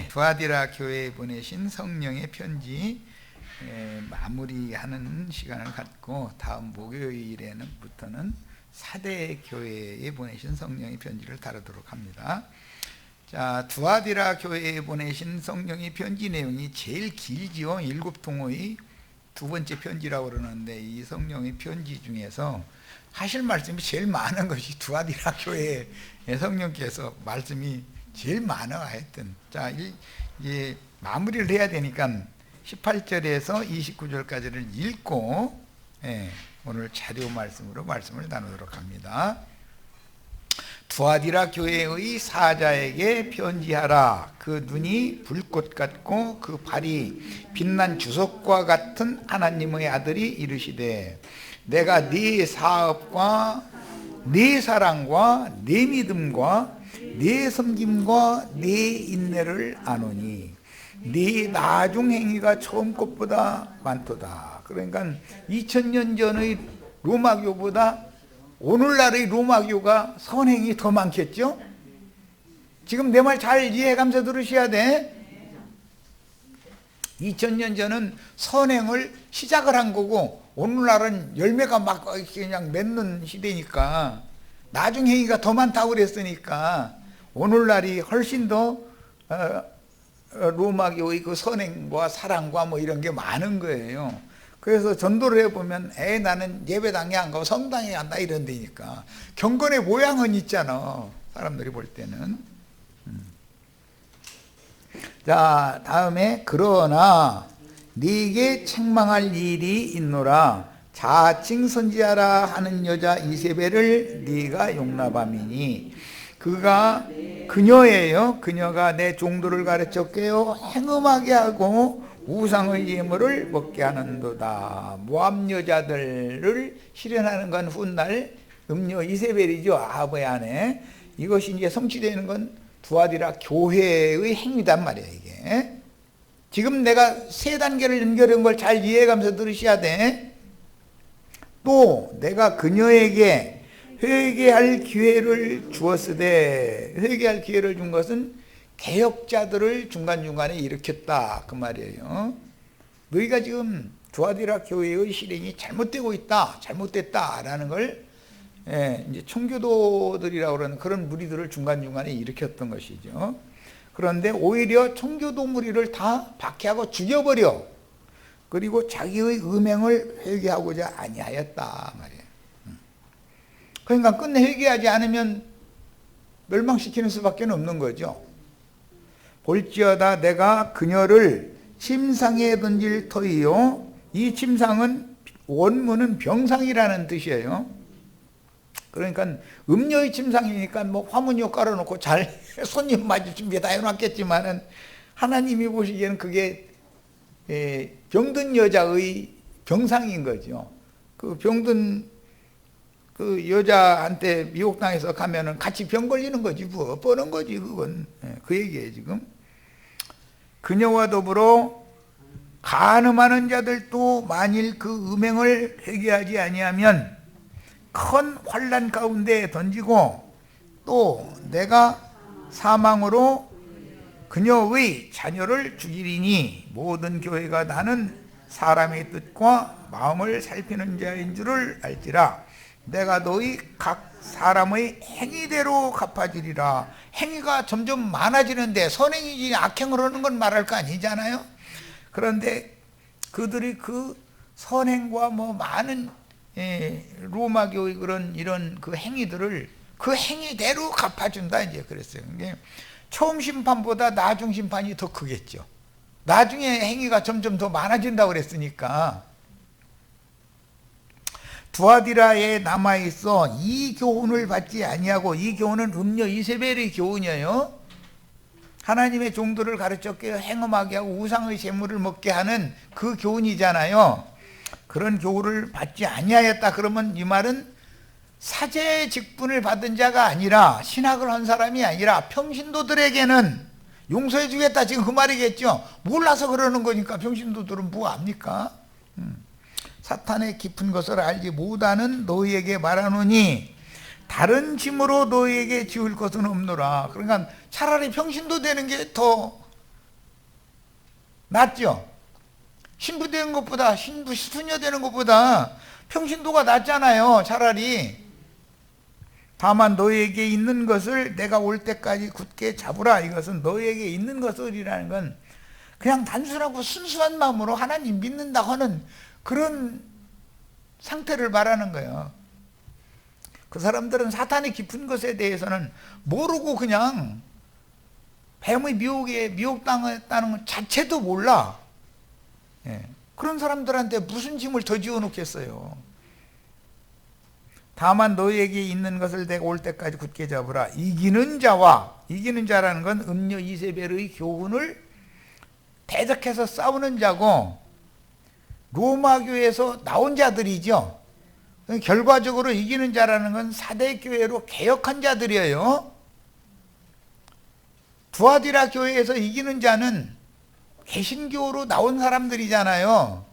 두아디라 교회에 보내신 성령의 편지 마무리하는 시간을 갖고 다음 목요일에는부터는 사대 교회에 보내신 성령의 편지를 다루도록 합니다. 자, 두아디라 교회에 보내신 성령의 편지 내용이 제일 길지요. 7통의 두 번째 편지라고 그러는데 이 성령의 편지 중에서 하실 말씀이 제일 많은 것이 두아디라 교회의 성령께서 말씀이 제일 많아 하여튼. 자, 이제 마무리를 해야 되니까 18절에서 29절까지를 읽고 오늘 자료 말씀으로 말씀을 나누도록 합니다. 두아디라 교회의 사자에게 편지하라. 그 눈이 불꽃 같고 그 발이 빛난 주석과 같은 하나님의 아들이 이르시되 내가 네 사업과 네 사랑과 네 믿음과 네 섬김과 네 인내를 아노니 네 나중 행위가 처음 것보다 많도다. 그러니까 2000년 전의 로마교보다 오늘날의 로마교가 선행이 더 많겠죠? 지금 내 말 잘 이해하면서 들으셔야 돼. 2000년 전은 선행을 시작을 한 거고 오늘날은 열매가 막 그냥 맺는 시대니까 나중 행위가 더 많다고 그랬으니까 오늘날이 훨씬 더 로마교의 그 선행과 사랑과 뭐 이런 게 많은 거예요. 그래서 전도를 해보면 나는 예배당에 안 가고 성당에 간다 이런 데니까 경건의 모양은 있잖아 사람들이 볼 때는. 자, 다음에 그러나 네게 책망할 일이 있노라. 자칭 선지하라 하는 여자 이세벨을 네가 용납함이니 그가 그녀예요. 그녀가 내 종도를 가르쳤게요 행음하게 하고 우상의 예물을 먹게 하는도다. 모압 여자들을 실현하는 건 훗날 음녀 이세벨이죠. 아합의 아내. 이것이 이제 성취되는 건 두아디라 교회의 행위단 말이에요. 이게 지금 내가 세 단계를 연결한 걸 잘 이해해가면서 들으셔야 돼. 또 내가 그녀에게 회개할 기회를 주었으되, 회개할 기회를 준 것은 개혁자들을 중간중간에 일으켰다 그 말이에요. 너희가 지금 두아디라 교회의 실행이 잘못되고 있다, 잘못됐다라는 걸 이제 청교도들이라고 그러는 그런 무리들을 중간중간에 일으켰던 것이죠. 그런데 오히려 청교도 무리를 다 박해하고 죽여버려. 그리고 자기의 음행을 회개하고자 아니하였다 말이에요. 그러니까 끝내 회개하지 않으면 멸망시키는 수밖에 없는 거죠. 볼지어다 내가 그녀를 침상에 던질 터이요. 이 침상은 원문은 병상이라는 뜻이에요. 그러니까 음녀의 침상이니까 뭐 화문요 깔아놓고 잘 손님 맞을 준비 다 해놨겠지만은 하나님이 보시기에는 그게 병든 여자의 병상인 거죠. 그 병든 그 여자한테 미혹당해서 가면은 같이 병 걸리는 거지 뭐 뻔한 거지 그건. 그 얘기예요 지금. 그녀와 더불어 간음하는 자들도 만일 그 음행을 회개하지 아니하면 큰 환난 가운데 던지고 또 내가 사망으로 그녀의 자녀를 죽이리니 모든 교회가 나는 사람의 뜻과 마음을 살피는 자인 줄을 알지라. 내가 너희 각 사람의 행위대로 갚아주리라. 행위가 점점 많아지는데 선행이지 악행을 하는 건 말할 거 아니잖아요. 그런데 그들이 그 선행과 뭐 많은 로마교의 이런 그 행위들을 그 행위대로 갚아준다 이제 그랬어요. 처음 심판보다 나중 심판이 더 크겠죠. 나중에 행위가 점점 더 많아진다고 그랬으니까. 두아디라에 남아있어 이 교훈을 받지 아니하고, 이 교훈은 음녀 이세벨의 교훈이에요. 하나님의 종들을 가르쳤게 행음하게 하고 우상의 제물을 먹게 하는 그 교훈이잖아요. 그런 교훈을 받지 아니하였다 그러면 이 말은 사제 직분을 받은 자가 아니라, 신학을 한 사람이 아니라 평신도들에게는 용서해 주겠다 지금 그 말이겠죠. 몰라서 그러는 거니까 평신도들은 뭐 압니까? 사탄의 깊은 것을 알지 못하는 너희에게 말하노니 다른 짐으로 너희에게 지울 것은 없노라. 그러니까 차라리 평신도 되는 게 더 낫죠. 신부 되는 것보다, 신부 수녀 되는 것보다 평신도가 낫잖아요. 차라리. 다만 너에게 있는 것을 내가 올 때까지 굳게 잡으라. 이것은 너에게 있는 것을이라는 건 그냥 단순하고 순수한 마음으로 하나님 믿는다 하는 그런 상태를 말하는 거예요. 그 사람들은 사탄의 깊은 것에 대해서는 모르고 그냥 뱀의 미혹에 미혹당했다는 것 자체도 몰라. 예. 그런 사람들한테 무슨 짐을 더 지어놓겠어요. 다만 너에게 있는 것을 내가 올 때까지 굳게 잡으라. 이기는 자와, 이기는 자라는 건 음녀 이세벨의 교훈을 대적해서 싸우는 자고 로마교에서 나온 자들이죠. 결과적으로 이기는 자라는 건 사대교회로 개혁한 자들이에요. 두아디라 교회에서 이기는 자는 개신교로 나온 사람들이잖아요.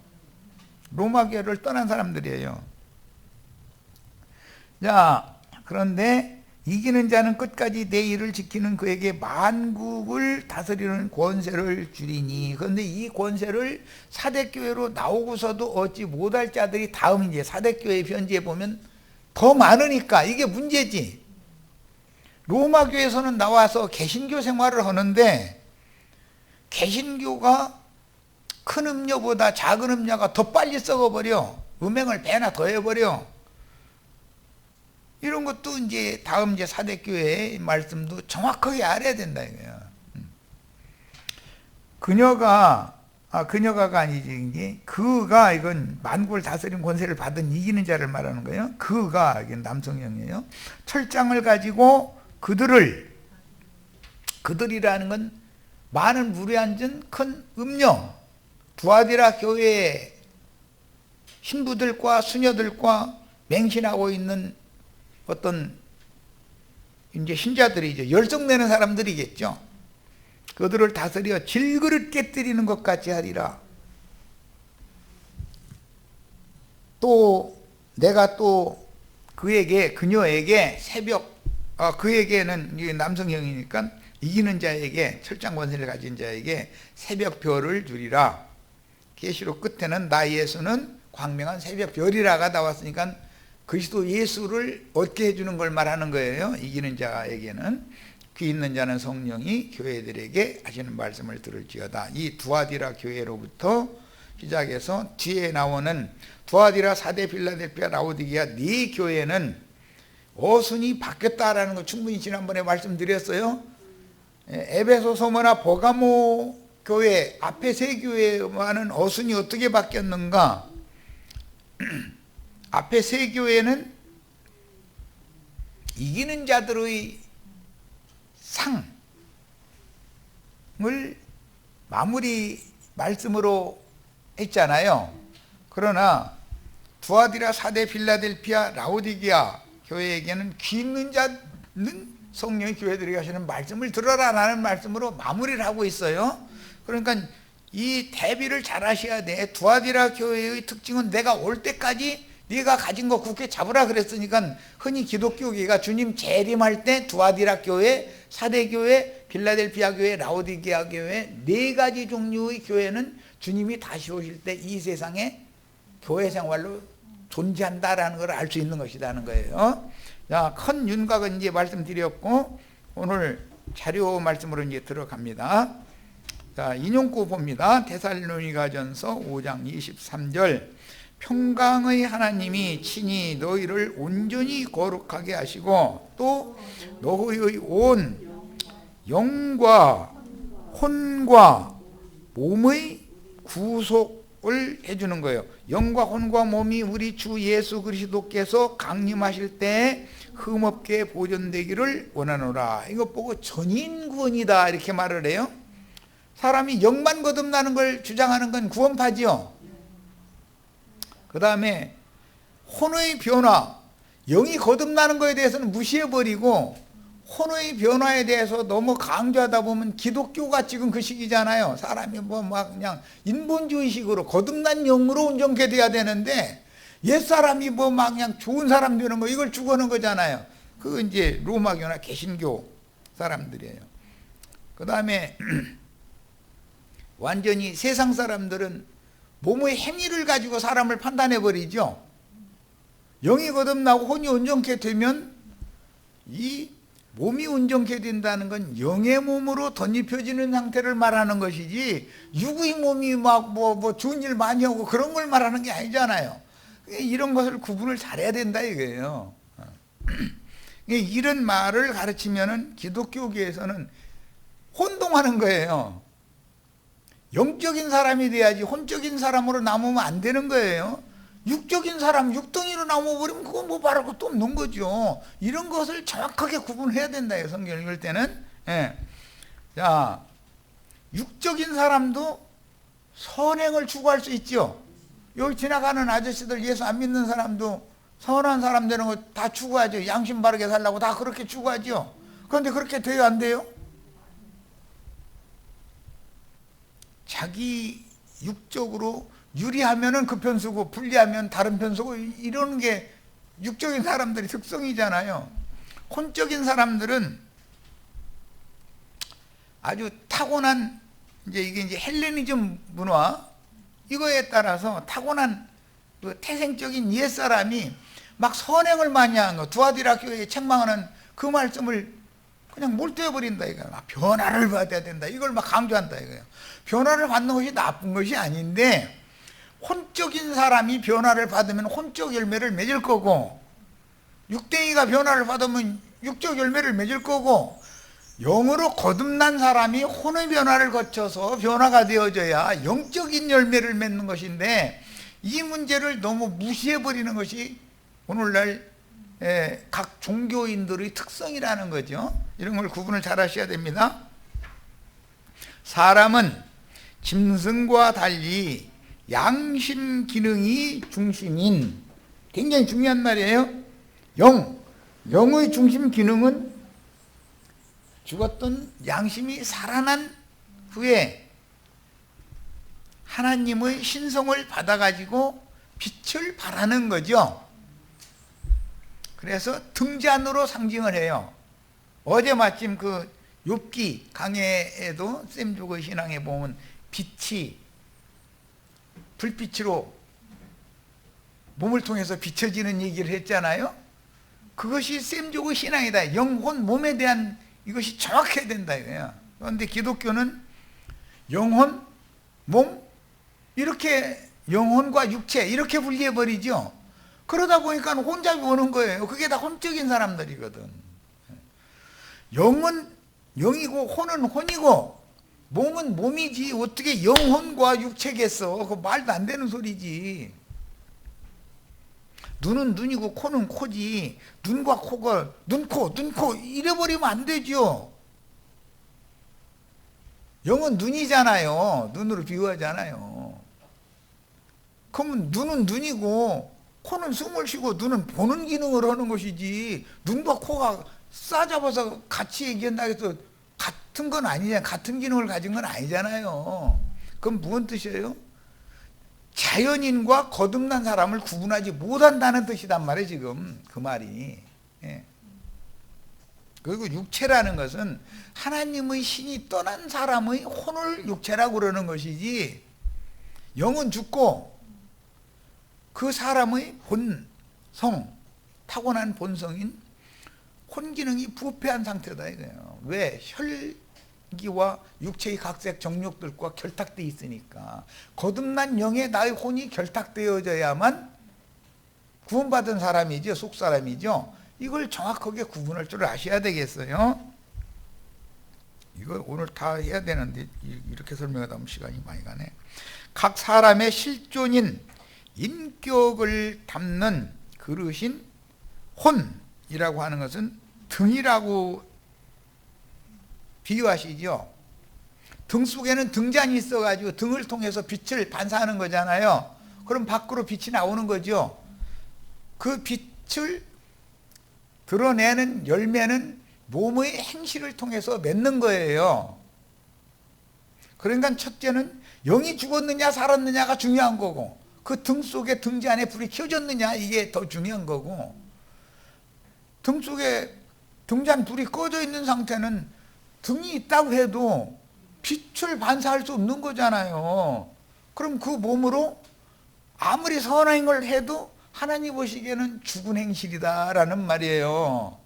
로마교회를 떠난 사람들이에요. 자, 그런데 이기는 자는 끝까지 내 일을 지키는 그에게 만국을 다스리는 권세를 주리니. 그런데 이 권세를 사대교회로 나오고서도 얻지 못할 자들이 다음 이제 사대교회 편지에 보면 더 많으니까 이게 문제지. 로마교에서는 나와서 개신교 생활을 하는데 개신교가 큰 음료보다 작은 음료가 더 빨리 썩어버려. 음행을 배나 더 해버려. 이런 것도 이제 다음 이제 사대교회의 말씀도 정확하게 알아야 된다 이거야. 그녀가가 아니지, 이게 그가, 이건 만국을 다스린 권세를 받은 이기는 자를 말하는 거예요. 그가, 이게 남성형이에요. 철장을 가지고 그들이라는 건 많은 물에 앉은 큰 음녀, 두아디라 교회의 신부들과 수녀들과 맹신하고 있는 어떤 이제 신자들이죠. 열성내는 사람들이겠죠. 그들을 다스려 질그릇 깨뜨리는 것 같이 하리라. 또 내가 또 그녀에게 그에게는 남성형이니까 이기는 자에게, 철장 권세를 가진 자에게 새벽별을 주리라. 계시록 끝에는 나 예수는 광명한 새벽별이라가 나왔으니까 그리스도 예수를 얻게 해주는 걸 말하는 거예요. 이기는 자에게는. 귀 있는 자는 성령이 교회들에게 하시는 말씀을 들을지어다. 이 두아디라 교회로부터 시작해서 뒤에 나오는 두아디라, 사대, 필라델피아, 라오디게아 네 교회는 어순이 바뀌었다라는 거 충분히 지난번에 말씀드렸어요. 에베소, 소모나 버가모 교회 앞에 세 교회와는 어순이 어떻게 바뀌었는가? 앞에 세 교회는 이기는 자들의 상을 마무리 말씀으로 했잖아요. 그러나 두아디라, 사대, 필라델피아, 라오디게아 교회에게는 귀 있는 자는 성령이 교회들에게 하시는 말씀을 들어라라는 말씀으로 마무리를 하고 있어요. 그러니까 이 대비를 잘 하셔야 돼. 두아디라 교회의 특징은 내가 올 때까지 네가 가진 거 굳게 잡으라 그랬으니까 흔히 기독교계가 주님 재림할 때 두아디라 교회, 사대교회, 필라델피아 교회, 라오디게아 교회 네 가지 종류의 교회는 주님이 다시 오실 때 이 세상에 교회 생활로 존재한다라는 걸 알 수 있는 것이라는 거예요. 자, 큰 윤곽은 이제 말씀드렸고 오늘 자료 말씀으로 이제 들어갑니다. 자, 인용구 봅니다. 데살로니가전서 5장 23절. 평강의 하나님이 친히 너희를 온전히 거룩하게 하시고 또 너희의 온 영과 혼과 몸의 구속을 해주는 거예요. 영과 혼과 몸이 우리 주 예수 그리스도께서 강림하실 때 흠없게 보존되기를 원하노라. 이거 보고 전인구원이다 이렇게 말을 해요. 사람이 영만 거듭나는 걸 주장하는 건 구원파지요. 그 다음에 혼의 변화, 영이 거듭나는 것에 대해서는 무시해버리고 혼의 변화에 대해서 너무 강조하다 보면 기독교가 지금 그 시기잖아요. 사람이 뭐 막 그냥 인본주의식으로 거듭난 영으로 온전케 돼야 되는데 옛사람이 뭐 막 그냥 좋은 사람 되는 거 이걸 추구하는 거잖아요. 그 이제 로마교나 개신교 사람들이에요. 그 다음에 완전히 세상 사람들은 몸의 행위를 가지고 사람을 판단해 버리죠. 영이 거듭나고 혼이 온전케 되면 이 몸이 온전케 된다는 건 영의 몸으로 덧입혀지는 상태를 말하는 것이지 육의 몸이 막 뭐 좋은 일 많이 하고 그런 걸 말하는 게 아니잖아요. 이런 것을 구분을 잘해야 된다 이거예요. 이런 말을 가르치면은 기독교계에서는 혼동하는 거예요. 영적인 사람이 돼야지 혼적인 사람으로 남으면 안 되는 거예요. 육적인 사람 육덩이로 남아버리면 그건 뭐 말할 것도 없는 거죠. 이런 것을 정확하게 구분해야 된다. 성경 읽을 때는. 예. 자, 육적인 사람도 선행을 추구할 수 있죠. 여기 지나가는 아저씨들 예수 안 믿는 사람도 선한 사람 되는 거 다 추구하죠. 양심 바르게 살라고 다 그렇게 추구하죠. 그런데 그렇게 돼요, 안 돼요? 자기 육적으로 유리하면은 그 편수고 불리하면 다른 편수고 이러는 게 육적인 사람들의 특성이잖아요. 혼적인 사람들은 아주 타고난 이게 이제 헬레니즘 문화 이거에 따라서 타고난 그 태생적인 옛사람이 막 선행을 많이 하는 거, 두아디라 교회에 책망하는 그 말씀을 그냥 몰두해 버린다 이거야. 막 변화를 받아야 된다. 이걸 막 강조한다 이거예요. 변화를 받는 것이 나쁜 것이 아닌데 혼적인 사람이 변화를 받으면 혼적 열매를 맺을 거고 육덩이가 변화를 받으면 육적 열매를 맺을 거고 영으로 거듭난 사람이 혼의 변화를 거쳐서 변화가 되어져야 영적인 열매를 맺는 것인데 이 문제를 너무 무시해 버리는 것이 오늘날 각 종교인들의 특성이라는 거죠. 이런 걸 구분을 잘 하셔야 됩니다. 사람은 짐승과 달리 양심 기능이 중심인, 굉장히 중요한 말이에요. 영의 중심 기능은 죽었던 양심이 살아난 후에 하나님의 신성을 받아가지고 빛을 발하는 거죠. 그래서 등잔으로 상징을 해요. 어제 마침 그 욥기 강해에도 샘족의 신앙에 보면 빛이 불빛으로 몸을 통해서 비춰지는 얘기를 했잖아요. 그것이 샘족의 신앙이다. 영혼, 몸에 대한 이것이 정확해야 된다 이거야. 그런데 기독교는 영혼, 몸 이렇게 영혼과 육체 이렇게 분리해 버리죠. 그러다 보니까 혼잡이 오는 거예요. 그게 다 혼적인 사람들이거든. 영은 영이고 혼은 혼이고 몸은 몸이지 어떻게 영혼과 육체겠어. 그거 말도 안 되는 소리지. 눈은 눈이고 코는 코지. 눈과 코가 눈코 이래버리면 안 되죠. 영은 눈이잖아요. 눈으로 비유하잖아요. 그러면 눈은 눈이고 코는 숨을 쉬고 눈은 보는 기능을 하는 것이지 눈과 코가 싸잡아서 같이 얘기한다고 해서 같은 건 아니잖아요. 같은 기능을 가진 건 아니잖아요. 그럼 무슨 뜻이에요? 자연인과 거듭난 사람을 구분하지 못한다는 뜻이단 말이에요. 지금 그 말이. 예. 그리고 육체라는 것은 하나님의 신이 떠난 사람의 혼을 육체라고 그러는 것이지 영은 죽고 그 사람의 본성, 타고난 본성인 혼 기능이 부패한 상태다 이거예요. 왜? 혈기와 육체의 각색 정욕들과 결탁되어 있으니까. 거듭난 영의 나의 혼이 결탁되어져야만 구원받은 사람이죠. 속사람이죠. 이걸 정확하게 구분할 줄 아셔야 되겠어요. 이거 오늘 다 해야 되는데 이렇게 설명하다 보면 시간이 많이 가네. 각 사람의 실존인 인격을 담는 그릇인 혼이라고 하는 것은 등이라고 비유하시죠. 등 속에는 등잔이 있어가지고 등을 통해서 빛을 반사하는 거잖아요. 그럼 밖으로 빛이 나오는 거죠. 그 빛을 드러내는 열매는 몸의 행실을 통해서 맺는 거예요. 그러니까 첫째는 영이 죽었느냐 살았느냐가 중요한 거고 그 등 속에 등잔에 불이 켜졌느냐 이게 더 중요한 거고 등 속에 등잔 불이 꺼져 있는 상태는 등이 있다고 해도 빛을 반사할 수 없는 거잖아요. 그럼 그 몸으로 아무리 선한 걸 해도 하나님 보시기에는 죽은 행실이다라는 말이에요.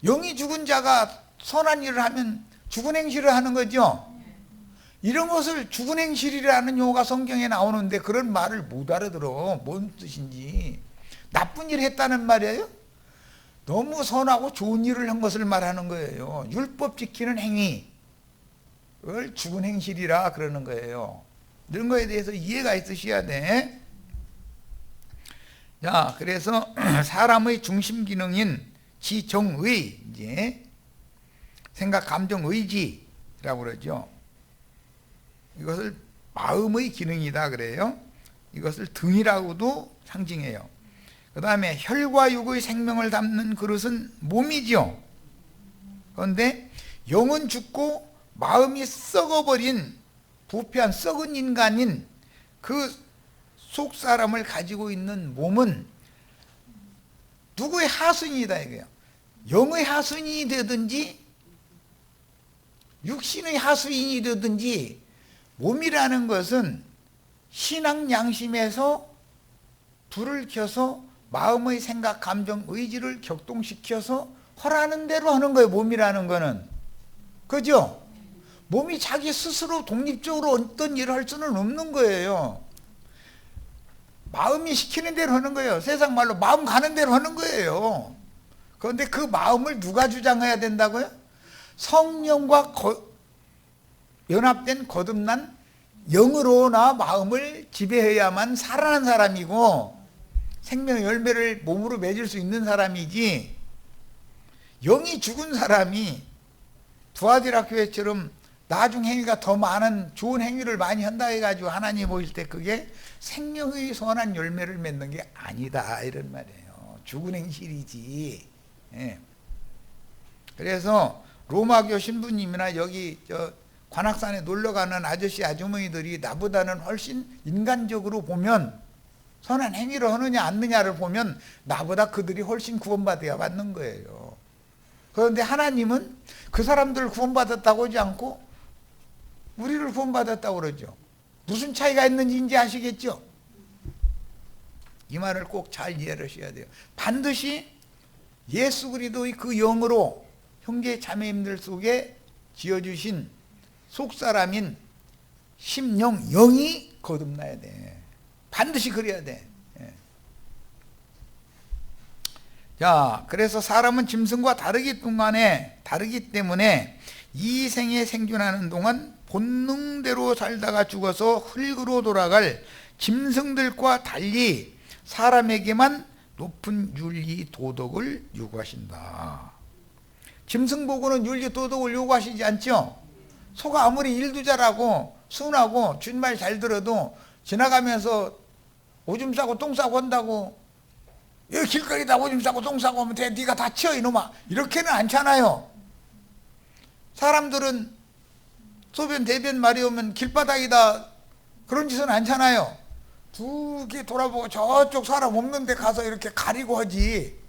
영이 죽은 자가 선한 일을 하면 죽은 행실을 하는 거죠. 이런 것을 죽은 행실이라는 용어가 성경에 나오는데 그런 말을 못 알아들어. 뭔 뜻인지. 나쁜 일을 했다는 말이에요? 너무 선하고 좋은 일을 한 것을 말하는 거예요. 율법 지키는 행위를 죽은 행실이라 그러는 거예요. 이런 거에 대해서 이해가 있으셔야 돼. 자, 그래서 사람의 중심 기능인 지정의, 이제 생각, 감정, 의지라고 그러죠. 이것을 마음의 기능이다 그래요. 이것을 등이라고도 상징해요. 그 다음에 혈과 육의 생명을 담는 그릇은 몸이죠. 그런데 영은 죽고 마음이 썩어버린 부패한 썩은 인간인 그 속 사람을 가지고 있는 몸은 누구의 하수인이다 이거예요. 영의 하수인이 되든지 육신의 하수인이 되든지 몸이라는 것은 신앙 양심에서 불을 켜서 마음의 생각, 감정, 의지를 격동시켜서 허라는 대로 하는 거예요. 몸이라는 거는. 그죠? 몸이 자기 스스로 독립적으로 어떤 일을 할 수는 없는 거예요. 마음이 시키는 대로 하는 거예요. 세상 말로 마음 가는 대로 하는 거예요. 그런데 그 마음을 누가 주장해야 된다고요? 성령과 연합된 거듭난 영으로나 마음을 지배해야만 살아난 사람이고 생명의 열매를 몸으로 맺을 수 있는 사람이지, 영이 죽은 사람이 두아디라 교회처럼 나중 행위가 더 많은 좋은 행위를 많이 한다 해가지고 하나님 보실 때 그게 생명의 선한 열매를 맺는 게 아니다 이런 말이에요. 죽은 행실이지. 예. 그래서 로마교 신부님이나 여기 관악산에 놀러가는 아저씨 아주머니들이 나보다는 훨씬 인간적으로 보면 선한 행위를 하느냐 않느냐를 보면 나보다 그들이 훨씬 구원받아야 받는 거예요. 그런데 하나님은 그 사람들을 구원받았다고 하지 않고 우리를 구원받았다고 그러죠. 무슨 차이가 있는지 이제 아시겠죠? 이 말을 꼭 잘 이해를 하셔야 돼요. 반드시 예수 그리스도의 그 영으로 형제 자매님들 속에 지어주신 속사람인 심령, 영이 거듭나야 돼. 반드시 그래야 돼. 예. 자, 그래서 사람은 짐승과 다르기 때문에 이 생에 생존하는 동안 본능대로 살다가 죽어서 흙으로 돌아갈 짐승들과 달리 사람에게만 높은 윤리 도덕을 요구하신다. 짐승 보고는 윤리 도덕을 요구하시지 않죠? 소가 아무리 일도 잘하고 순하고 주말 잘 들어도 지나가면서 오줌 싸고 똥 싸고 한다고 여기 길거리다 오줌 싸고 똥 싸고 하면 돼, 네가 다 치워 이놈아, 이렇게는 않잖아요. 사람들은 소변 대변 말이 오면 길바닥이다 그런 짓은 않잖아요. 두 개 돌아보고 저쪽 사람 없는 데 가서 이렇게 가리고 하지.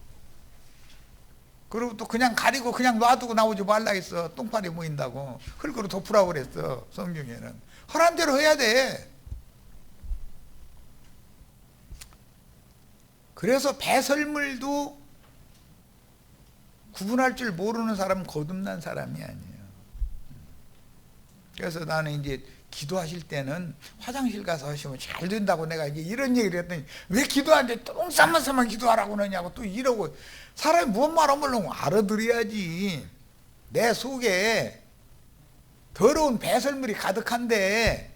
그리고 또 그냥 가리고 그냥 놔두고 나오지 말라 했어. 똥파리 모인다고 흙으로 덮으라고 그랬어. 성경에는 허란 대로 해야 돼. 그래서 배설물도 구분할 줄 모르는 사람은 거듭난 사람이 아니에요. 그래서 나는 이제 기도하실 때는 화장실 가서 하시면 잘 된다고 내가 이제 이런 얘기를 했더니 왜 기도하는데 똥 싸면서만 기도하라고 그러냐고 또 이러고, 사람이 뭔 말 하면 알아들어야지. 내 속에 더러운 배설물이 가득한데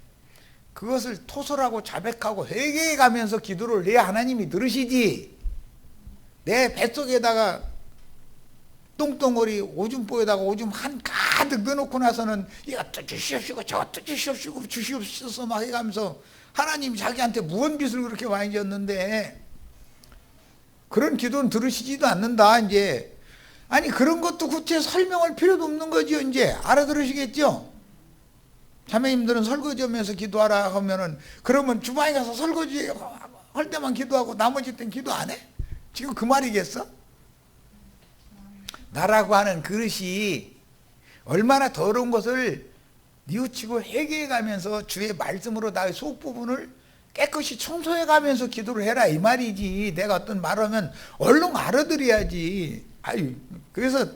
그것을 토설하고 자백하고 회개해 가면서 기도를 해야 하나님이 들으시지. 내 뱃속에다가 똥덩어리 오줌보에다가 오줌 한 가득 넣어놓고 나서는 이것도 주시옵시고 저것도 주시옵시고 주시옵소서 막 해가면서 하나님이 자기한테 무언 빚을 그렇게 많이 졌는데 그런 기도는 들으시지도 않는다. 이제 아니 그런 것도 구체 설명할 필요도 없는 거죠. 이제 알아들으시겠죠? 자매님들은 설거지하면서 기도하라 하면은 그러면 주방에 가서 설거지 할 때만 기도하고 나머지 때는 기도 안 해? 지금 그 말이겠어? 나라고 하는 그릇이 얼마나 더러운 것을 뉘우치고 회개해가면서 주의 말씀으로 나의 속 부분을 깨끗이 청소해가면서 기도를 해라 이 말이지. 내가 어떤 말하면 얼른 알아들어야지. 아유, 그래서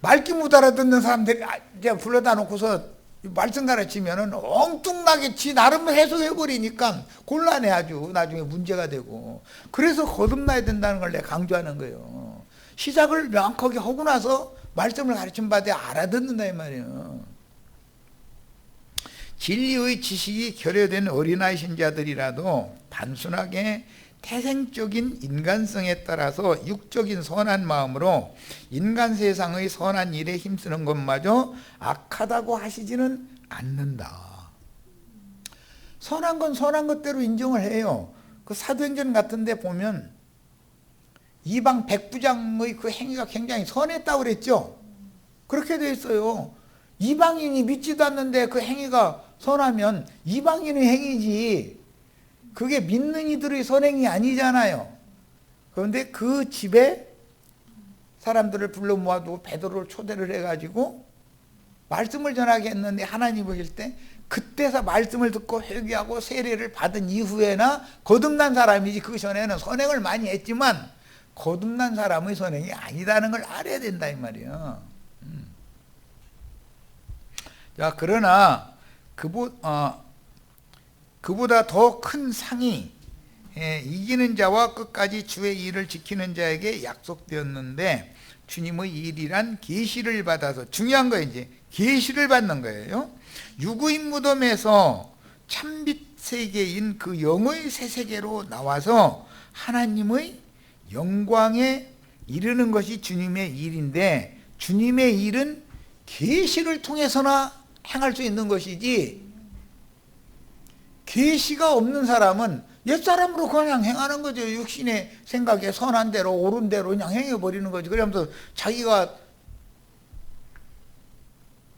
말귀 못 알아듣는 사람들이 이제 불러다 놓고서 말씀 가르치면은 엉뚱하게 지 나름 해석해버리니까 곤란해 아주. 나중에 문제가 되고. 그래서 거듭나야 된다는 걸 내가 강조하는 거예요. 시작을 명확하게 하고 나서 말씀을 가르침 받아 알아듣는다 이 말이에요. 진리의 지식이 결여된 어린아이 신자들이라도 단순하게 태생적인 인간성에 따라서 육적인 선한 마음으로 인간 세상의 선한 일에 힘쓰는 것마저 악하다고 하시지는 않는다. 선한 건 선한 것대로 인정을 해요. 그 사도행전 같은 데 보면 이방 백부장의 그 행위가 굉장히 선했다고 그랬죠. 그렇게 돼 있어요. 이방인이 믿지도 않는데 그 행위가 선하면 이방인의 행위지 그게 믿는 이들의 선행이 아니잖아요. 그런데 그 집에 사람들을 불러 모아두고 베드로를 초대를 해가지고 말씀을 전하게 했는데 하나님 보실 때 그때서 말씀을 듣고 회개하고 세례를 받은 이후에나 거듭난 사람이지 그 전에는 선행을 많이 했지만 거듭난 사람의 선행이 아니다는 걸 알아야 된다 이 말이에요. 자, 그러나 그보다 더 큰 상이 이기는 자와 끝까지 주의 일을 지키는 자에게 약속되었는데 주님의 일이란 계시를 받아서 중요한 거 이제 계시를 받는 거예요. 유구인 무덤에서 참빛 세계인 그 영의 새 세계로 나와서 하나님의 영광에 이르는 것이 주님의 일인데 주님의 일은 계시를 통해서나 행할 수 있는 것이지 계시가 없는 사람은 옛사람으로 그냥 행하는 거죠. 육신의 생각에 선한 대로 옳은 대로 그냥 행해버리는 거죠. 그러면서 자기가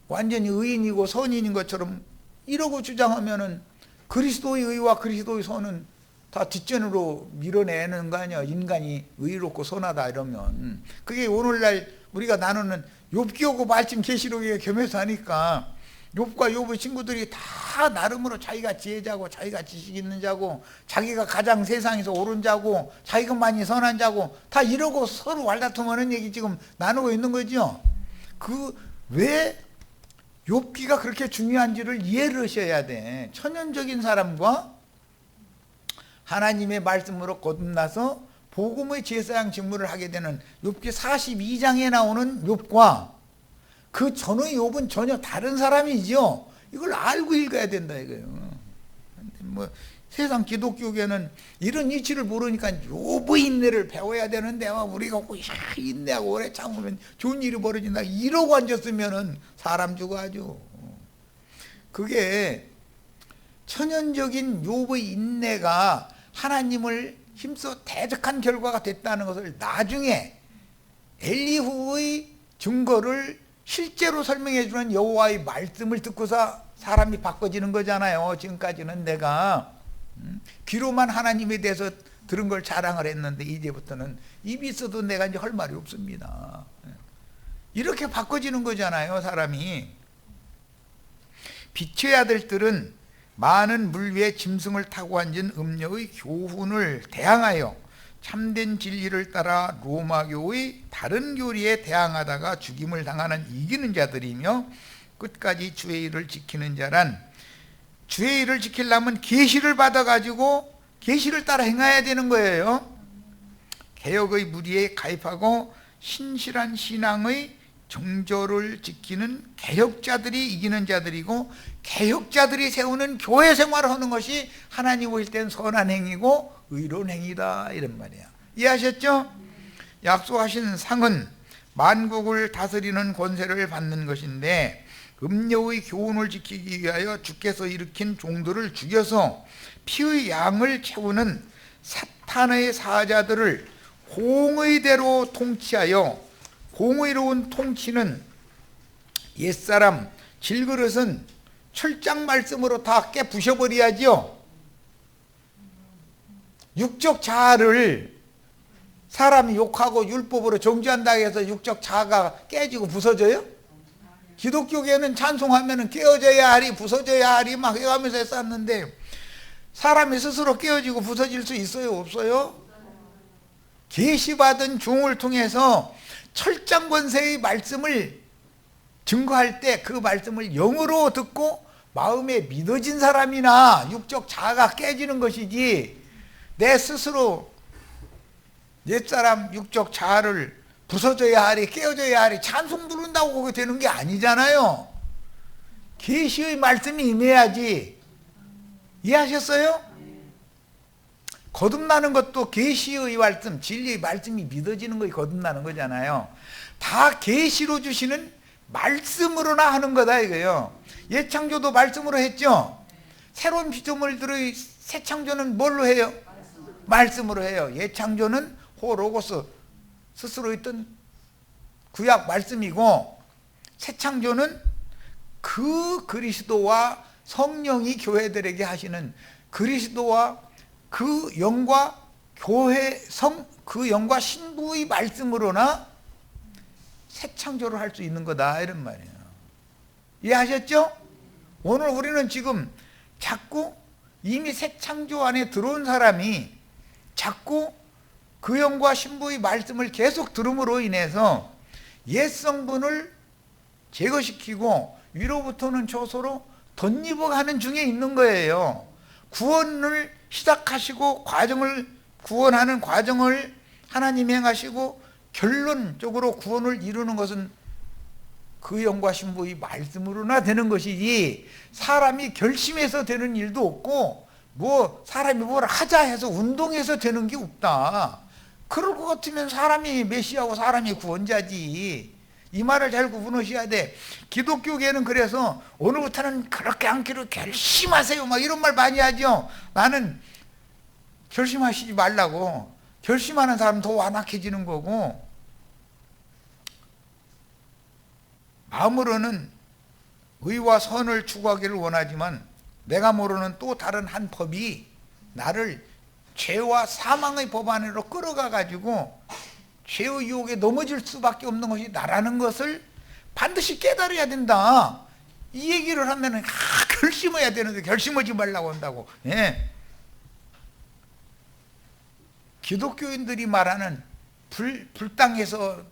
완전히 의인이고 선인인 것처럼 이러고 주장하면은 그리스도의 의와 그리스도의 선은 다 뒷전으로 밀어내는 거 아니야. 인간이 의롭고 선하다 이러면. 그게 오늘날 우리가 나누는 욥기하고 말씀 계시록에 겸해서 하니까 욥과 욥의 친구들이 다 나름으로 자기가 지혜자고 자기가 지식 있는 자고 자기가 가장 세상에서 옳은 자고 자기가 많이 선한 자고 다 이러고 서로 말다툼하는 얘기 지금 나누고 있는 거죠. 그 왜 욥기가 그렇게 중요한지를 이해를 하셔야 돼. 천연적인 사람과 하나님의 말씀으로 거듭나서 복음의 제사장 직무를 하게 되는 욥기 42장에 나오는 욥과 그 전의 욥은 전혀 다른 사람이죠. 이걸 알고 읽어야 된다 이거예요. 뭐 세상 기독교계는 이런 이치를 모르니까 욥의 인내를 배워야 되는데 우리가 인내하고 오래 참으면 좋은 일이 벌어진다 이러고 앉았으면은 사람 죽어 아주. 그게 천연적인 욥의 인내가 하나님을 힘써 대적한 결과가 됐다는 것을 나중에 엘리후의 증거를 실제로 설명해 주는 여호와의 말씀을 듣고서 사람이 바꿔지는 거잖아요. 지금까지는 내가 귀로만 하나님에 대해서 들은 걸 자랑을 했는데 이제부터는 입이 있어도 내가 이제 할 말이 없습니다. 이렇게 바꿔지는 거잖아요. 사람이. 빛의 아들들은 많은 물 위에 짐승을 타고 앉은 음녀의 교훈을 대항하여 참된 진리를 따라 로마교의 다른 교리에 대항하다가 죽임을 당하는 이기는 자들이며 끝까지 주의 일을 지키는 자란 주의 일을 지키려면 계시를 받아가지고 계시를 따라 행해야 되는 거예요. 개혁의 무리에 가입하고 신실한 신앙의 정조를 지키는 개혁자들이 이기는 자들이고 개혁자들이 세우는 교회 생활을 하는 것이 하나님 보실 때는 선한 행위고 의로운 행위다 이런 말이야. 이해하셨죠? 약속하신 상은 만국을 다스리는 권세를 받는 것인데 음녀의 교훈을 지키기 위하여 주께서 일으킨 종들을 죽여서 피의 양을 채우는 사탄의 사자들을 공의대로 통치하여 공의로운 통치는 옛사람 질그릇은 철장 말씀으로 다 깨부셔버려야죠. 육적 자아를 사람이 욕하고 율법으로 정죄한다고 해서 육적 자아가 깨지고 부서져요? 기독교계는 찬송하면 깨어져야 하리 부서져야 하리 막 해가면서 했었는데 사람이 스스로 깨어지고 부서질 수 있어요 없어요? 계시받은 종을 통해서 철장권세의 말씀을 증거할 때 그 말씀을 영으로 듣고 마음에 믿어진 사람이나 육적 자아가 깨지는 것이지, 내 스스로 옛사람 육적 자아를 부서져야 하리 깨어져야 하리 찬송 부른다고 그게 되는 게 아니잖아요. 계시의 말씀이 임해야지. 이해하셨어요? 거듭나는 것도 계시의 말씀, 진리의 말씀이 믿어지는 것이 거듭나는 거잖아요. 다 계시로 주시는 말씀으로나 하는 거다 이거예요. 옛창조도 말씀으로 했죠. 새로운 피조물들의 새 창조는 뭘로 해요? 말씀으로 해요. 옛창조는 호로고스 스스로 있던 구약 말씀이고, 새 창조는 그 그리스도와 성령이 교회들에게 하시는 그리스도와 그 영과 교회 그 영과 신부의 말씀으로나 새 창조를 할 수 있는 거다 이런 말이에요. 이해하셨죠? 오늘 우리는 지금 자꾸 이미 새 창조 안에 들어온 사람이 자꾸 그 영과 신부의 말씀을 계속 들음으로 인해서 옛 성분을 제거시키고 위로부터는 저소로 덧입어가는 중에 있는 거예요. 구원을 시작하시고 구원하는 과정을 하나님이 행하시고 결론적으로 구원을 이루는 것은 그 영과 신부의 말씀으로나 되는 것이지, 사람이 결심해서 되는 일도 없고 사람이 뭘 하자 해서 운동해서 되는 게 없다. 그럴 것 같으면 사람이 메시아고 사람이 구원자지. 이 말을 잘 구분하셔야 돼. 기독교계는 그래서 오늘부터는 그렇게 않기로 결심하세요 막 이런 말 많이 하죠. 나는 결심하시지 말라고. 결심하는 사람 더 완악해지는 거고, 마음으로는 의와 선을 추구하기를 원하지만 내가 모르는 또 다른 한 법이 나를 죄와 사망의 법 안으로 끌어가 가지고 죄의 유혹에 넘어질 수밖에 없는 것이 나라는 것을 반드시 깨달아야 된다. 이 얘기를 하면은 결심해야 되는데 결심하지 말라고 한다고. 예. 기독교인들이 말하는 불당해서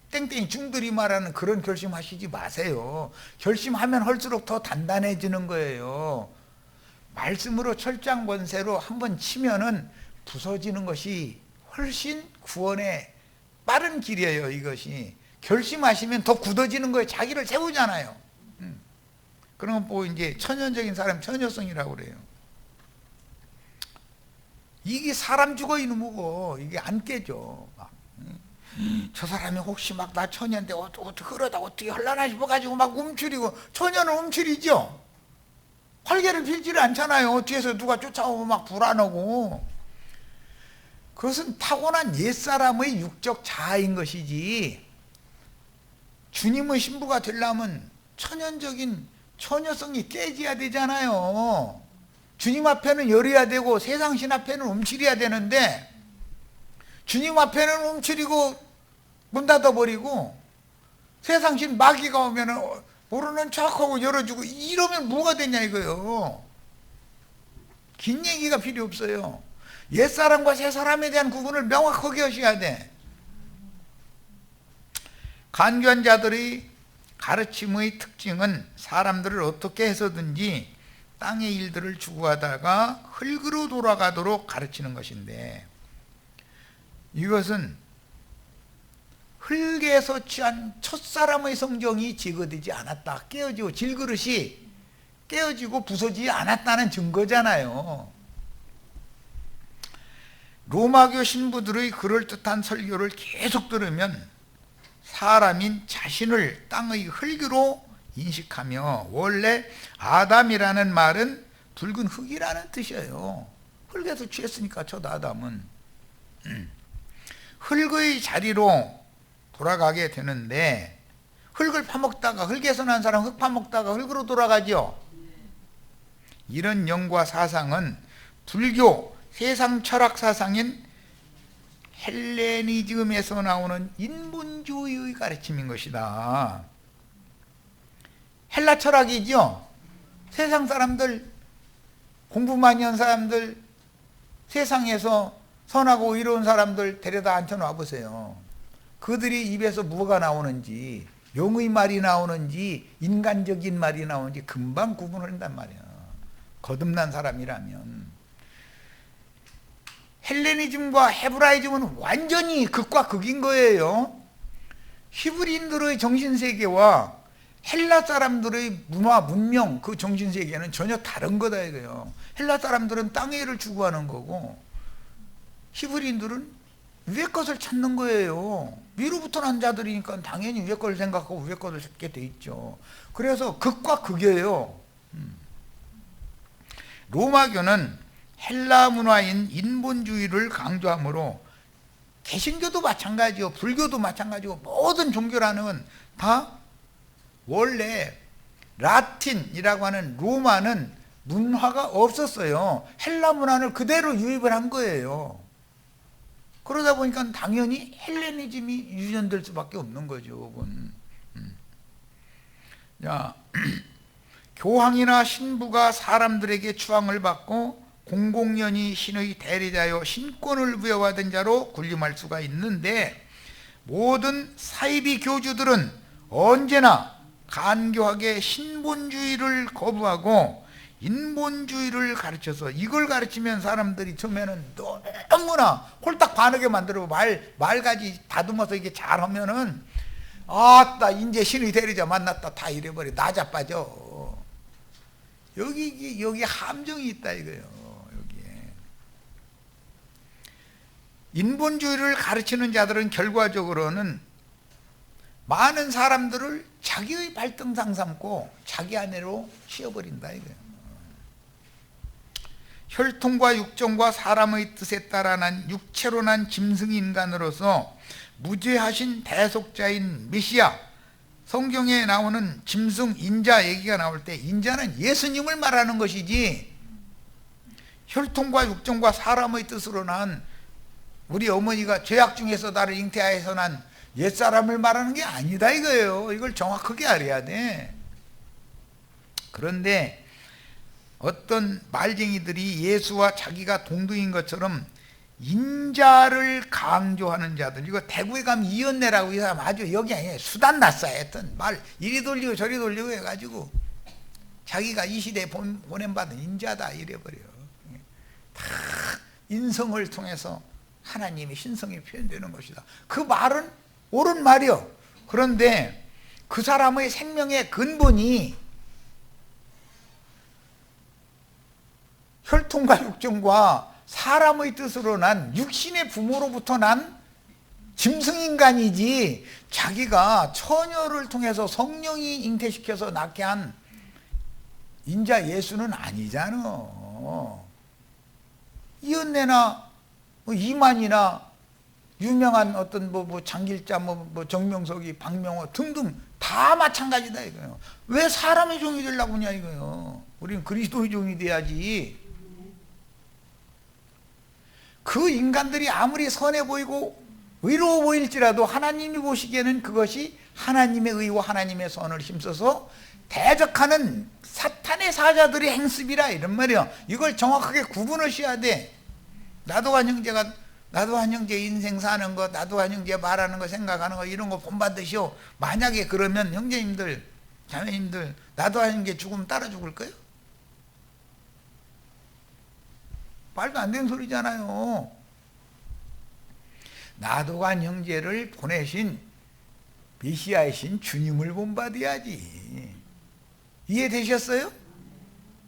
땡땡이 중들이 말하는 그런 결심하시지 마세요. 결심하면 할수록 더 단단해지는 거예요. 말씀으로 철장권세로 한번 치면은 부서지는 것이 훨씬 구원의 빠른 길이에요. 이것이 결심하시면 더 굳어지는 거예요. 자기를 세우잖아요. 그런 거 이제 천연적인 사람 천여성이라고 그래요. 이게 사람 죽어 이놈이고 이게 안 깨져. 막. 저 사람이 혹시 막 나 천연인데 어떻게 그러다 어떻게 할라나 싶어가지고 막 움츠리고, 천연은 움츠리죠. 활개를 빌지를 않잖아요. 뒤에서 누가 쫓아오면 막 불안하고. 그것은 타고난 옛사람의 육적 자아인 것이지, 주님의 신부가 되려면 천연적인 처녀성이 깨져야 되잖아요. 주님 앞에는 열어야 되고 세상신 앞에는 움츠려야 되는데, 주님 앞에는 움츠리고 문 닫아버리고 세상신 마귀가 오면 모르는 척하고 열어주고 이러면 뭐가 되냐 이거요. 긴 얘기가 필요 없어요. 옛사람과 새사람에 대한 구분을 명확하게 하셔야 돼. 간교한자들의 가르침의 특징은 사람들을 어떻게 해서든지 땅의 일들을 추구하다가 흙으로 돌아가도록 가르치는 것인데, 이것은 흙에서 취한 첫사람의 성정이 제거되지 않았다, 깨어지고 질그릇이 깨어지고 부서지지 않았다는 증거잖아요. 로마교 신부들의 그럴듯한 설교를 계속 들으면 사람인 자신을 땅의 흙으로 인식하며, 원래 아담이라는 말은 붉은 흙이라는 뜻이에요. 흙에서 취했으니까 저 아담은 흙의 자리로 돌아가게 되는데, 흙을 파먹다가, 흙에서 난 사람 흙 파먹다가 흙으로 돌아가죠. 이런 영과 사상은 불교 세상 철학 사상인 헬레니즘에서 나오는 인본주의의 가르침인 것이다. 헬라 철학이죠. 세상 사람들, 공부 많이 한 사람들, 세상에서 선하고 의로운 사람들 데려다 앉혀놔 보세요. 그들이 입에서 뭐가 나오는지, 용의 말이 나오는지 인간적인 말이 나오는지 금방 구분을 한단 말이야. 거듭난 사람이라면. 헬레니즘과 헤브라이즘은 완전히 극과 극인 거예요. 히브리인들의 정신세계와 헬라 사람들의 문화, 문명, 그 정신세계는 전혀 다른 거다 이거예요. 헬라 사람들은 땅의 일을 추구하는 거고 히브리인들은 위의 것을 찾는 거예요. 위로부터 난 자들이니까 당연히 위의 것을 생각하고 위의 것을 찾게 돼 있죠. 그래서 극과 극이에요. 로마교는 헬라 문화인 인본주의를 강조하므로 개신교도 마찬가지요, 불교도 마찬가지고 모든 종교라는 다 원래 라틴이라고 하는 로마는 문화가 없었어요. 헬라 문화를 그대로 유입을 한 거예요. 그러다 보니까 당연히 헬레니즘이 유전될 수밖에 없는 거죠. 자, 교황이나 신부가 사람들에게 추앙을 받고 공공연히 신의 대리자요 신권을 부여받은 자로 군림할 수가 있는데, 모든 사이비 교주들은 언제나 간교하게 신본주의를 거부하고 인본주의를 가르쳐서, 이걸 가르치면 사람들이 처음에는 너무나 홀딱 반하게 만들고 말까지 다듬어서 이게 잘하면은 아따 이제 신의 대리자 만났다 다 이래버려. 나자빠져. 여기 함정이 있다 이거예요. 여기에 인본주의를 가르치는 자들은 결과적으로는 많은 사람들을 자기의 발등상 삼고 자기 아내로 씌워버린다 이거예요. 혈통과 육정과 사람의 뜻에 따라 난 육체로 난 짐승인간으로서 무죄하신 대속자인 메시아, 성경에 나오는 짐승 인자 얘기가 나올 때 인자는 예수님을 말하는 것이지, 혈통과 육정과 사람의 뜻으로 난 우리 어머니가 죄악 중에서 나를 잉태하여서 난 옛사람을 말하는 게 아니다 이거예요. 이걸 정확하게 알아야 돼. 그런데 어떤 말쟁이들이 예수와 자기가 동등인 것처럼 인자를 강조하는 자들, 이거 대구에 가면 이연내라고, 이 사람 아주 여기 아니에요. 수단 났어. 하여튼 말 이리 돌리고 저리 돌리고 해가지고 자기가 이 시대에 보냄받은 인자다 이래버려. 다 인성을 통해서 하나님의 신성이 표현되는 것이다. 그 말은 옳은 말이요. 그런데 그 사람의 생명의 근본이 혈통과 육정과 사람의 뜻으로 난 육신의 부모로부터 난 짐승인간이지, 자기가 처녀를 통해서 성령이 잉태시켜서 낳게 한 인자 예수는 아니잖아. 이은내나 이만이나 유명한 어떤 장길자, 정명석이, 박명호 등등 다 마찬가지다 이거예요. 왜 사람의 종이 되려고 하냐 이거예요. 우리는 그리스도의 종이 돼야지. 그 인간들이 아무리 선해 보이고 의로워 보일지라도 하나님이 보시기에는 그것이 하나님의 의와 하나님의 선을 힘써서 대적하는 사탄의 사자들의 행습이라 이런 말이야. 이걸 정확하게 구분을 셔야 돼. 나도한 형제 인생 사는 거, 나도한 형제 말하는 거, 생각하는 거, 이런 거 본받으시오. 만약에 그러면 형제님들, 자매님들, 나도한 형제 죽으면 따라 죽을 거예요? 말도 안 되는 소리잖아요. 나도간 형제를 보내신 메시아이신 주님을 본받아야지. 이해되셨어요?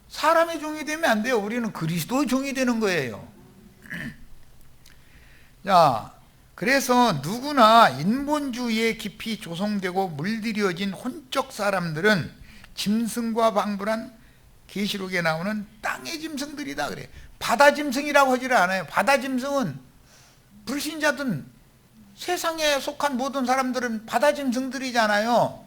사람의 종이 되면 안 돼요. 우리는 그리스도의 종이 되는 거예요. 자, 그래서 누구나 인본주의에 깊이 조성되고 물들여진 혼적 사람들은 짐승과 방불한 계시록에 나오는 땅의 짐승들이다 그래. 바다 짐승이라고 하지를 않아요. 바다 짐승은 불신자든 세상에 속한 모든 사람들은 바다 짐승들이잖아요.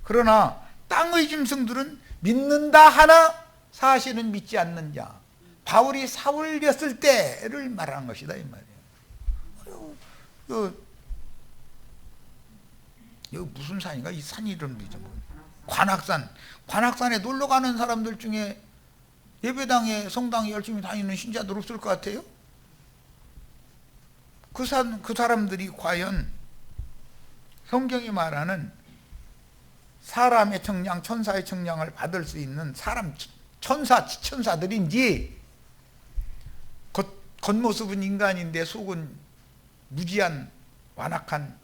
그러나 땅의 짐승들은 믿는다 하나 사실은 믿지 않는 자, 바울이 사울이었을 때를 말하는 것이다 이 말이에요. 여기 무슨 산인가? 이 산 이름이죠. 관악산에 놀러 가는 사람들 중에 예배당에 성당에 열심히 다니는 신자들 없을 것 같아요? 그 사람들이 과연 성경이 말하는 사람의 청량, 천사의 청량을 받을 수 있는 천사들인지, 겉모습은 인간인데 속은 무지한 완악한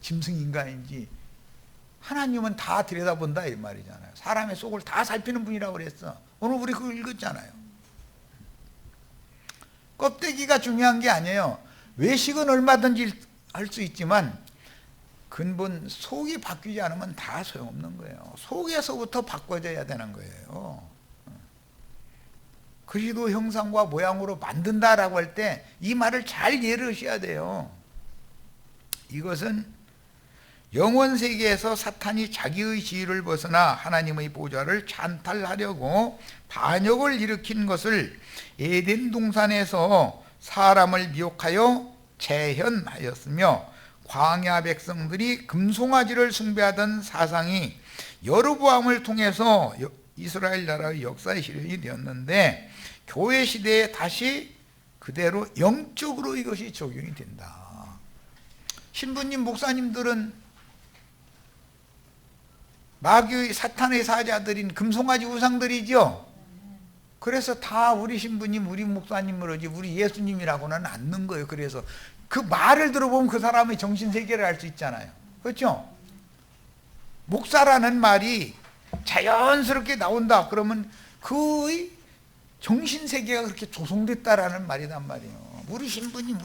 짐승인간인지 하나님은 다 들여다본다 이 말이잖아요. 사람의 속을 다 살피는 분이라고 그랬어. 오늘 우리 그거 읽었잖아요. 껍데기가 중요한 게 아니에요. 외식은 얼마든지 할 수 있지만 근본 속이 바뀌지 않으면 다 소용없는 거예요. 속에서부터 바꿔져야 되는 거예요. 그리스도 형상과 모양으로 만든다라고 할 때 이 말을 잘 이해하셔야 돼요. 이것은 영원 세계에서 사탄이 자기의 지위를 벗어나 하나님의 보좌를 찬탈하려고 반역을 일으킨 것을 에덴 동산에서 사람을 미혹하여 재현하였으며, 광야 백성들이 금송아지를 숭배하던 사상이 여로보암을 통해서 이스라엘 나라의 역사의 실현이 되었는데, 교회 시대에 다시 그대로 영적으로 이것이 적용이 된다. 신부님, 목사님들은 마귀의 사탄의 사자들인 금송아지 우상들이죠. 그래서 다 우리 신부님, 우리 목사님을 오지 우리 예수님이라고는 않는 거예요. 그래서 그 말을 들어보면 그 사람의 정신세계를 알 수 있잖아요. 그렇죠? 목사라는 말이 자연스럽게 나온다 그러면 그의 정신세계가 그렇게 조성됐다라는 말이란 말이에요. 우리 신부님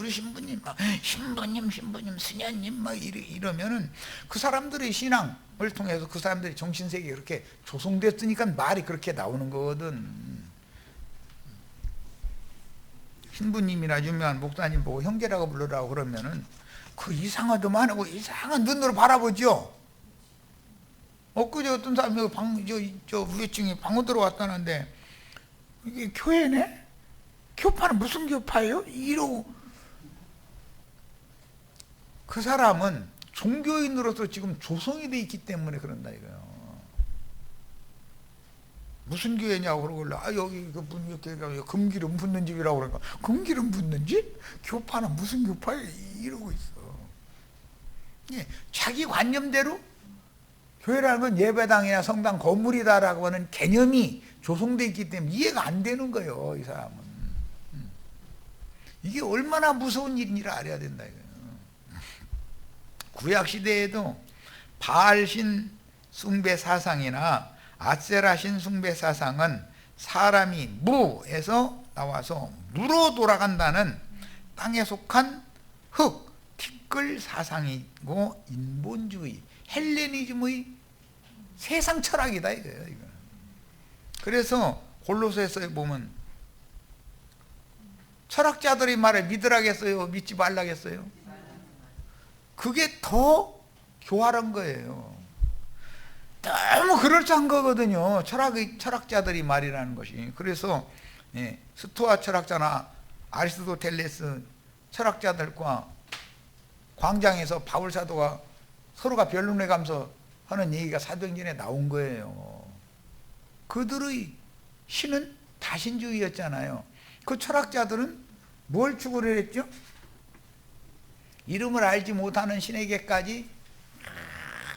막 신부님 수녀님 막 이러면은 그 사람들의 신앙을 통해서 그 사람들의 정신세계가 그렇게 조성됐으니까 말이 그렇게 나오는 거거든. 신부님이나 유명한 목사님 보고 형제라고 부르라고 그러면은 그 이상하더만 하고 이상한 눈으로 바라보죠. 엊그제 어떤 사람이 우회증이 방어 들어왔다는데 이게 교회네? 교파는 무슨 교파예요? 이러고. 그 사람은 종교인으로서 지금 조성이 돼 있기 때문에 그런다 이거예요. 무슨 교회냐고 그러길래 여기 그분 이렇게 금기름 붓는 집이라고 그러니까 금기름 붓는 집? 교파는 무슨 교파예요? 이러고 있어. 예, 자기 관념대로 교회라는 건 예배당이나 성당 건물이다라고 하는 개념이 조성되어 있기 때문에 이해가 안 되는 거예요, 이 사람은. 이게 얼마나 무서운 일인지를 알아야 된다 이거예요. 구약시대에도 바알신 숭배 사상이나 아세라신 숭배 사상은 사람이 무에서 나와서 무로 돌아간다는 땅에 속한 티끌 사상이고 인본주의, 헬레니즘의 세상 철학이다 이거예요. 그래서 골로새서에 보면 철학자들의 말을 믿으라겠어요? 믿지 말라겠어요? 그게 더 교활한 거예요. 너무 그럴싸한 거거든요. 철학자들이 말이라는 것이. 그래서 스토아 철학자나 아리스토텔레스 철학자들과 광장에서 바울 사도가 서로가 변론해가면서 하는 얘기가 사도행전에 나온 거예요. 그들의 신은 다신주의였잖아요. 그 철학자들은 뭘 추구를 했죠? 이름을 알지 못하는 신에게까지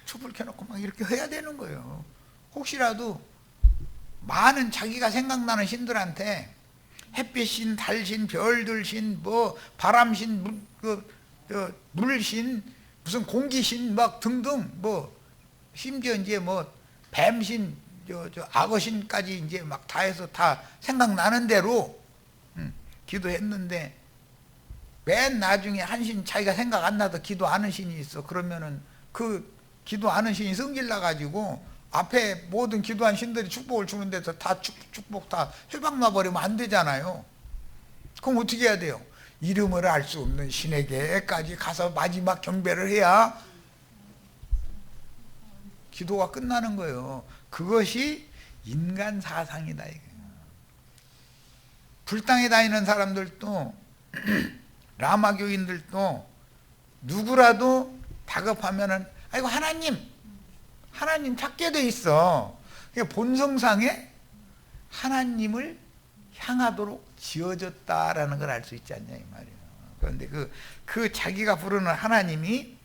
촛불 켜놓고 막 이렇게 해야 되는 거예요. 혹시라도 많은 자기가 생각나는 신들한테 햇빛신, 달신, 별들신, 뭐 바람신, 물신, 무슨 공기신 막 등등 뭐 심지어 이제 뭐 뱀신, 악어신까지 이제 막 다 해서 다 생각나는 대로 기도했는데 맨 나중에 한 신 자기가 생각 안 나도 기도하는 신이 있어. 그러면은 그 기도하는 신이 성질나 가지고 앞에 모든 기도한 신들이 축복을 주는 데서 다 축복 다 회방 놔버리면 안 되잖아요. 그럼 어떻게 해야 돼요? 이름을 알 수 없는 신에게까지 가서 마지막 경배를 해야 기도가 끝나는 거예요. 그것이 인간 사상이다 이거예요. 불당에 다니는 사람들도 라마교인들도 누구라도 다급하면은 아이고 하나님 찾게 돼 있어. 그러니까 본성상에 하나님을 향하도록 지어졌다라는 걸 알 수 있지 않냐 이 말이에요. 그런데 그 자기가 부르는 하나님이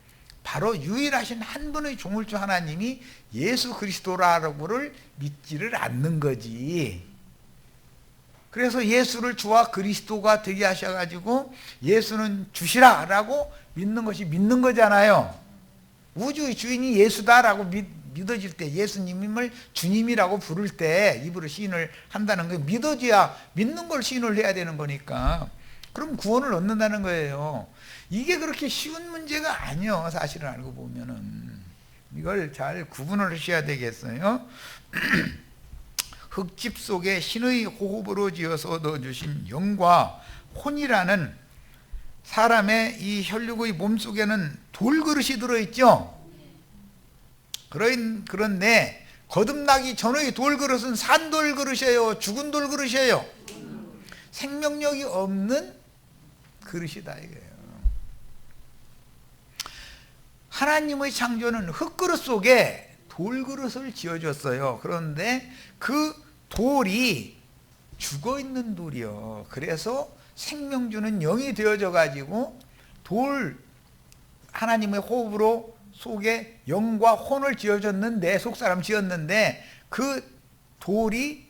바로 유일하신 한 분의 조물주 하나님이 예수 그리스도라고를 믿지를 않는 거지. 그래서 예수를 주와 그리스도가 되게 하셔가지고 예수는 주시라라고 믿는 것이 믿는 거잖아요. 우주의 주인이 예수다라고 믿어질 때, 예수님을 주님이라고 부를 때 입으로 시인을 한다는 거 믿어줘야, 믿는 걸 시인을 해야 되는 거니까. 그럼 구원을 얻는다는 거예요. 이게 그렇게 쉬운 문제가 아니요, 사실은 알고 보면은. 이걸 잘 구분을 하셔야 되겠어요. 흙집 속에 신의 호흡으로 지어서 넣어주신 영과 혼이라는 사람의 이 혈육의 몸속에는 돌그릇이 들어있죠. 그런데 거듭나기 전의 돌그릇은 산돌그릇이에요, 죽은 돌그릇이에요. 생명력이 없는 그릇이다 이거예요. 하나님의 창조는 흙그릇 속에 돌그릇을 지어줬어요. 그런데 그 돌이 죽어있는 돌이요. 그래서 생명 주는 영이 되어져 가지고 하나님의 호흡으로 속에 영과 혼을 지어줬는데, 속사람 지었는데 그 돌이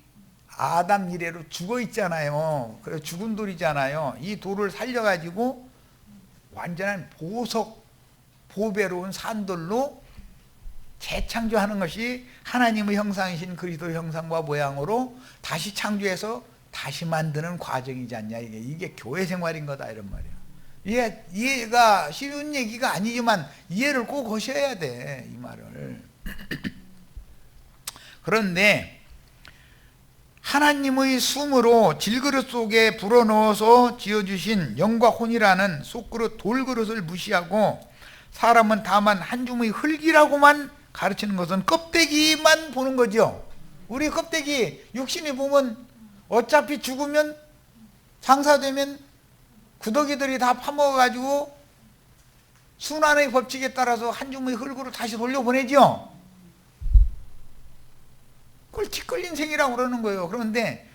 아담 이래로 죽어 있잖아요. 그래서 죽은 돌이잖아요. 이 돌을 살려가지고 완전한 보배로운 산돌로 재창조하는 것이 하나님의 형상이신 그리스도의 형상과 모양으로 다시 창조해서 다시 만드는 과정이지 않냐. 이게 교회 생활인 거다 이런 말이에요. 이해가 쉬운 얘기가 아니지만 이해를 꼭 하셔야 돼, 이 말을. 그런데 하나님의 숨으로 질그릇 속에 불어넣어서 지어주신 영과 혼이라는 속그릇 돌그릇을 무시하고 사람은 다만 한 줌의 흙이라고만 가르치는 것은 껍데기만 보는 거죠. 우리 껍데기 육신이 보면 어차피 죽으면 장사되면 구더기들이 다 파먹어가지고 순환의 법칙에 따라서 한 줌의 흙으로 다시 돌려보내죠. 그걸 티끌인생이라고 그러는 거예요. 그런데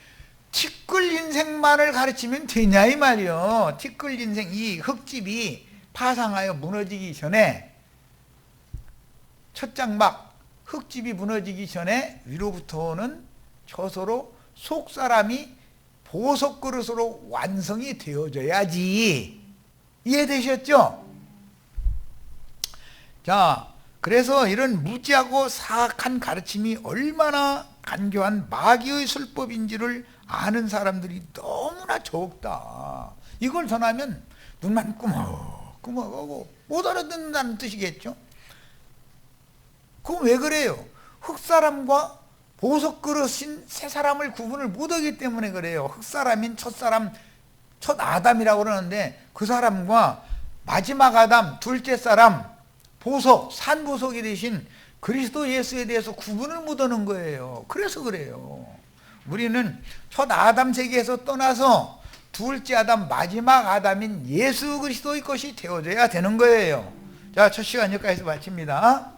티끌인생만을 가르치면 되냐 이 말이요. 티끌인생, 이 흙집이 파상하여 무너지기 전에, 첫 장막 흙집이 무너지기 전에 위로부터는 저서로 속사람이 보석그릇으로 완성이 되어져야지. 이해되셨죠? 자, 그래서 이런 무지하고 사악한 가르침이 얼마나 간교한 마귀의 술법인지를 아는 사람들이 너무나 적다. 이걸 전하면 눈만 꾸벅꾸벅하고 못 알아듣는다는 뜻이겠죠. 그럼 왜 그래요? 흙사람과 보석그릇인 새 사람을 구분을 못하기 때문에 그래요. 흙사람인 첫사람, 첫 아담이라고 그러는데 그 사람과 마지막 아담, 둘째 사람, 보석, 산보석이 되신 그리스도 예수에 대해서 구분을 못하는 거예요. 그래서 그래요. 우리는 첫 아담 세계에서 떠나서 둘째 아담, 마지막 아담인 예수 그리스도의 것이 되어져야 되는 거예요. 자, 첫 시간 여기까지 마칩니다.